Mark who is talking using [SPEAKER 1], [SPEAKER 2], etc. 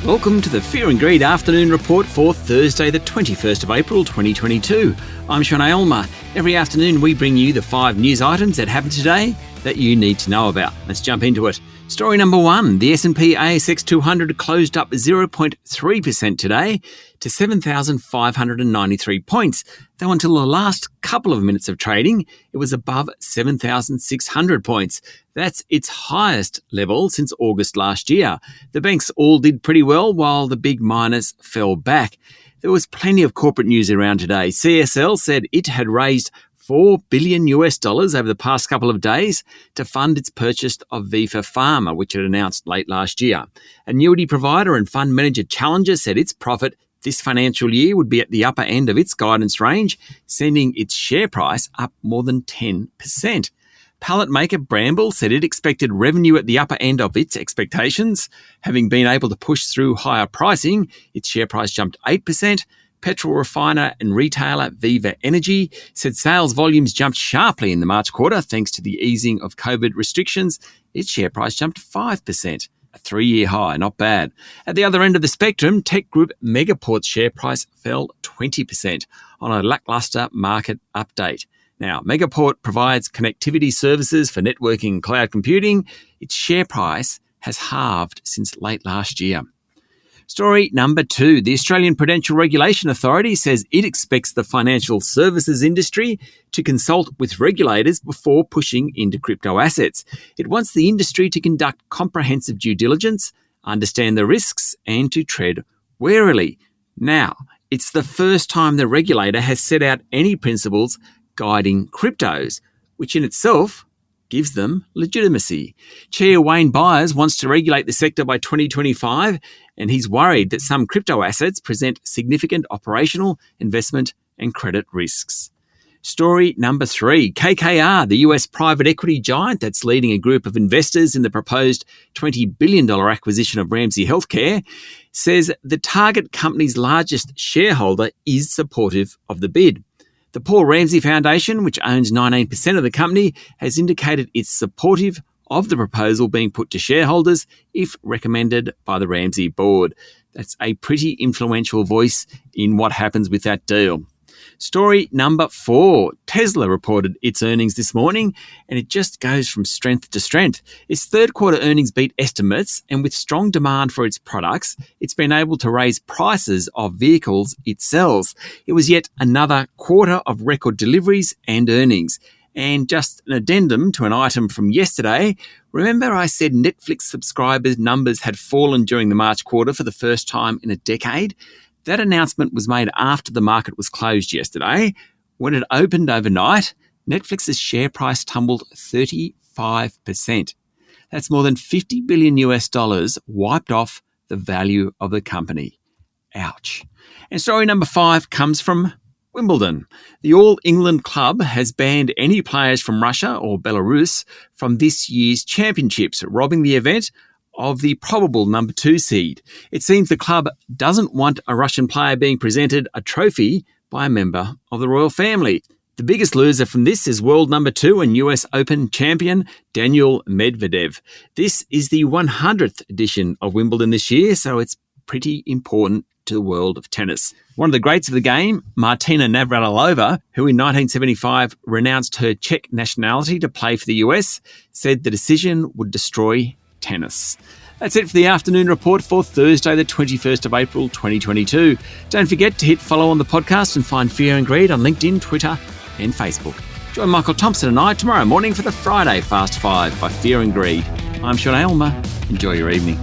[SPEAKER 1] Welcome to the Fear and Greed Afternoon Report for Thursday, the 21st of April 2022. I'm Sean Aylmer. Every afternoon we bring you the 5 news items that happened today that you need to know about. Let's jump into it. Story number 1, the S&P ASX 200 closed up 0.3% today to 7,593 points, though until the last couple of minutes of trading, it was above 7,600 points. That's its highest level since August last year. The banks all did pretty well, while the big miners fell back. There was plenty of corporate news around today. CSL said it had raised $4 billion over the past couple of days to fund its purchase of Viva Pharma, which it announced late last year. Annuity provider and fund manager Challenger said its profit this financial year would be at the upper end of its guidance range, sending its share price up more than 10%. Pallet maker Bramble said it expected revenue at the upper end of its expectations. Having been able to push through higher pricing, its share price jumped 8%. Petrol refiner and retailer Viva Energy said sales volumes jumped sharply in the March quarter thanks to the easing of COVID restrictions. Its share price jumped 5%, a 3-year high, not bad. At the other end of the spectrum, tech group Megaport's share price fell 20% on a lackluster market update. Now, Megaport provides connectivity services for networking and cloud computing. Its share price has halved since late last year. Story number 2, the Australian Prudential Regulation Authority says it expects the financial services industry to consult with regulators before pushing into crypto assets. It wants the industry to conduct comprehensive due diligence, understand the risks, and to tread warily. Now, it's the first time the regulator has set out any principles guiding cryptos, which in itself gives them legitimacy. Chair Wayne Byers wants to regulate the sector by 2025, and he's worried that some crypto assets present significant operational, investment, and credit risks. Story number 3, KKR, the US private equity giant that's leading a group of investors in the proposed $20 billion acquisition of Ramsay Health Care, says the target company's largest shareholder is supportive of the bid. The Paul Ramsay Foundation, which owns 19% of the company, has indicated it's supportive of the proposal being put to shareholders if recommended by the Ramsay board. That's a pretty influential voice in what happens with that deal. Story number 4, Tesla reported its earnings this morning, and it just goes from strength to strength. Its third quarter earnings beat estimates, and with strong demand for its products, it's been able to raise prices of vehicles it sells. It was yet another quarter of record deliveries and earnings. And just an addendum to an item from yesterday, remember I said Netflix subscribers numbers had fallen during the March quarter for the first time in a decade? That announcement was made after the market was closed yesterday. When it opened overnight, Netflix's share price tumbled 35%. That's more than $50 billion wiped off the value of the company. Ouch. And story number 5 comes from Wimbledon. The All England club has banned any players from Russia or Belarus from this year's championships, robbing the event of the probable number 2 seed. It seems the club doesn't want a Russian player being presented a trophy by a member of the royal family. The biggest loser from this is world number 2 and US Open champion Daniil Medvedev. This is the 100th edition of Wimbledon this year, so it's pretty important to the world of tennis. One of the greats of the game, Martina Navratilova, who in 1975 renounced her Czech nationality to play for the US, said the decision would destroy tennis. That's it for the afternoon report for Thursday, the 21st of April, 2022. Don't forget to hit follow on the podcast and find Fear and Greed on LinkedIn, Twitter, and Facebook. Join Michael Thompson and I tomorrow morning for the Friday Fast 5 by Fear and Greed. I'm Sean Aylmer. Enjoy your evening.